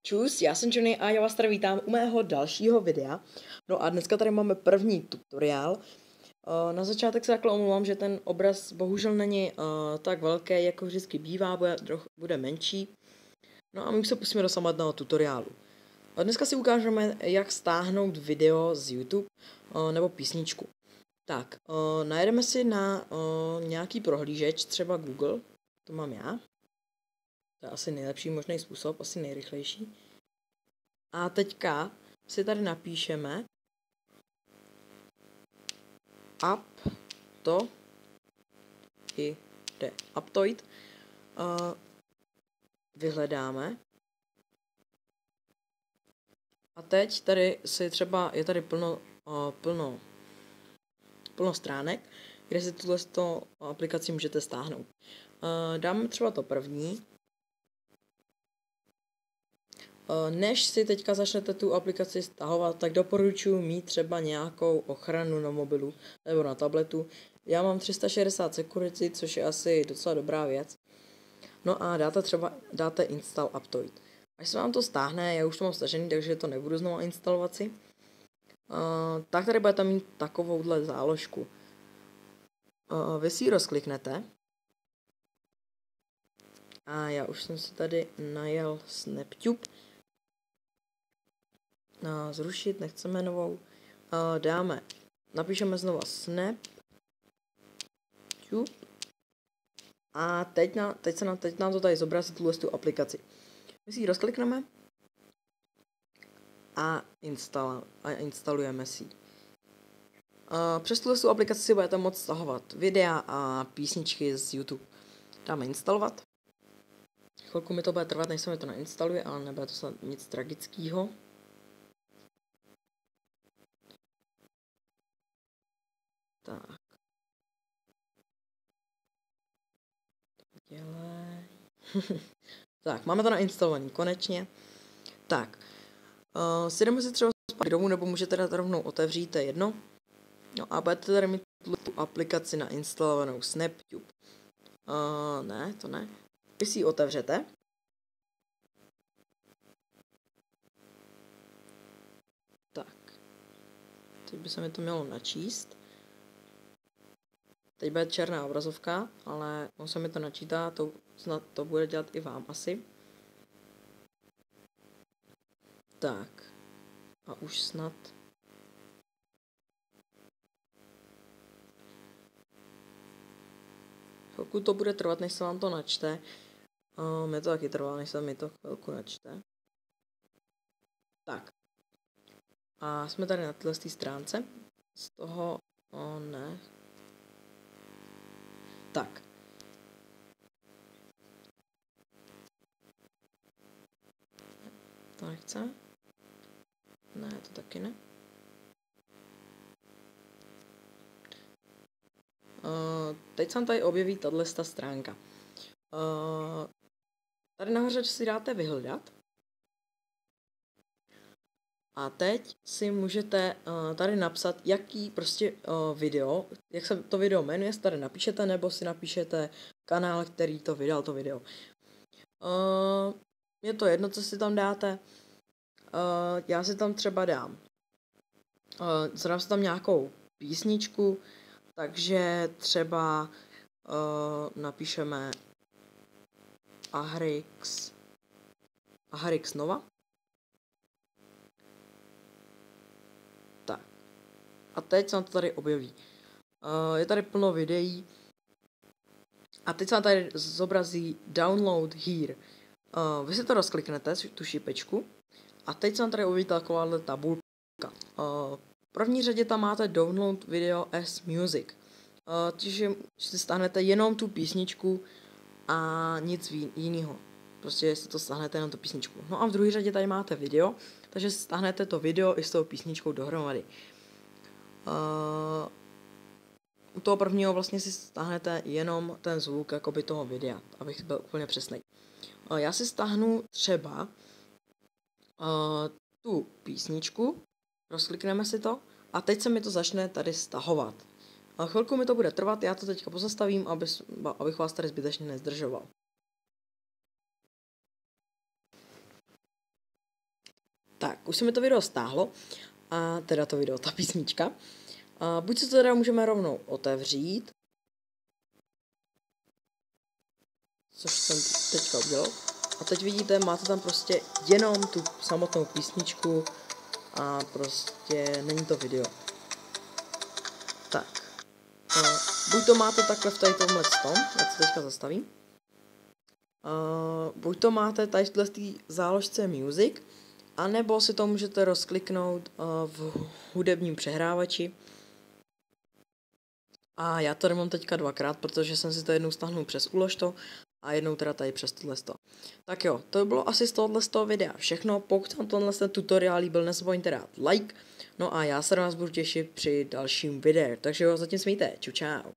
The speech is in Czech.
Čus, já jsem Johnny a já vás tady vítám u mého dalšího videa. No a dneska tady máme první tutoriál. Na začátek se takhle omlouvám, že ten obraz bohužel není tak velký, jako vždycky bývá, bude menší. No a my už se pustíme do samotného tutoriálu. A dneska si ukážeme, jak stáhnout video z YouTube nebo písničku. Tak, najedeme si na nějaký prohlížeč, třeba Google, to mám já. To je asi nejlepší možný způsob, asi nejrychlejší. A teďka si tady napíšeme Aptoid. Vyhledáme. A teď tady si třeba, je tady plno stránek, kde si tuto aplikaci můžete stáhnout. Dáme třeba to první. Než si teďka začnete tu aplikaci stahovat, tak doporučuji mít třeba nějakou ochranu na mobilu nebo na tabletu. Já mám 360 security, což je asi docela dobrá věc. No a dáte install Aptoid. Až se vám to stáhne, já už to mám stažený, takže to nebudu znovu instalovat si. Tak tady budete mít takovouhle záložku. Vy si ji rozkliknete. A já už jsem si tady najel SnapTube. Zrušit, nechceme novou. Napíšeme znova SnapTube. A teď nám to tady zobrazí tu aplikaci. My si ji rozklikneme a instalujeme si. Přes tu aplikaci si budete moct stahovat videa a písničky z YouTube. Dáme instalovat. Chvilku mi to bude trvat, než se mi to nainstaluje, ale nebude to snad nic tragického. Tak. Tak, máme to nainstalovaný, konečně. Tak. Si jdeme si třeba zpátky domů, nebo můžete dát rovnou otevřít, to je jedno. No a budete tady mít tu aplikaci nainstalovanou SnapTube. Ne, to ne. Vy si ji otevřete. Tak. Teď by se mi to mělo načíst. Teď bude černá obrazovka, ale on se mi to načítá, snad to bude dělat i vám asi. Tak. A už snad. Chvilku to bude trvat, než se vám to načte. Mě to taky trvá, než se mi to chvilku načte. Tak. A jsme tady na této stránce. Z toho, ne. Tak. To nechce? Ne, to taky ne. Teď se tady objeví tato stránka. Tady nahoře si dáte vyhledat. A teď si můžete tady napsat, jaký prostě video, jak se to video jmenuje, si tady napíšete, nebo si napíšete kanál, který to vydal, to video. Je to jedno, co si tam dáte. Já si tam třeba dám. Zadám si tam nějakou písničku, takže třeba napíšeme Ahrix Nova. Tak. A teď se nám to tady objeví. Je tady plno videí. A teď se nám tady zobrazí Download Here. Vy si to rozkliknete, tu šipečku. A teď se nám tady objeví takováhle tabulka. V první řadě tam máte Download Video as Music. Takže si stáhnete jenom tu písničku a nic jiného. Prostě si to stáhnete jenom tu písničku. No a v druhé řadě tady máte video, takže si stáhnete to video i s tou písničkou dohromady. U toho prvního vlastně si stáhnete jenom ten zvuk jakoby toho videa, abych byl úplně přesný. Já si stáhnu třeba tu písničku, rozklikneme si to a teď se mi to začne tady stahovat. A chvilku mi to bude trvat, já to teďka pozastavím, abych vás tady zbytečně nezdržoval. Tak, už se mi to video stáhlo, a teda to video, ta písnička. Buď si to teda můžeme rovnou otevřít, což jsem teďka udělal. A teď vidíte, máte tam prostě jenom tu samotnou písničku a prostě není to video. Tak, buď to máte takhle v tady tomhle tom, já to teďka zastavím. Buď to máte tady v té záložce Music, anebo si to můžete rozkliknout v hudebním přehrávači. A já tady mám teďka dvakrát, protože jsem si to jednou stáhnul přes Uložto a jednou teda tady přes tohle. Tak jo, to bylo asi z tohohle videa všechno. Pokud vám tenhle tutoriál líbil, nezapomeňte dát like. No a já se na vás budu těšit při dalším videu. Takže jo, zatím se mějte. Čau čau.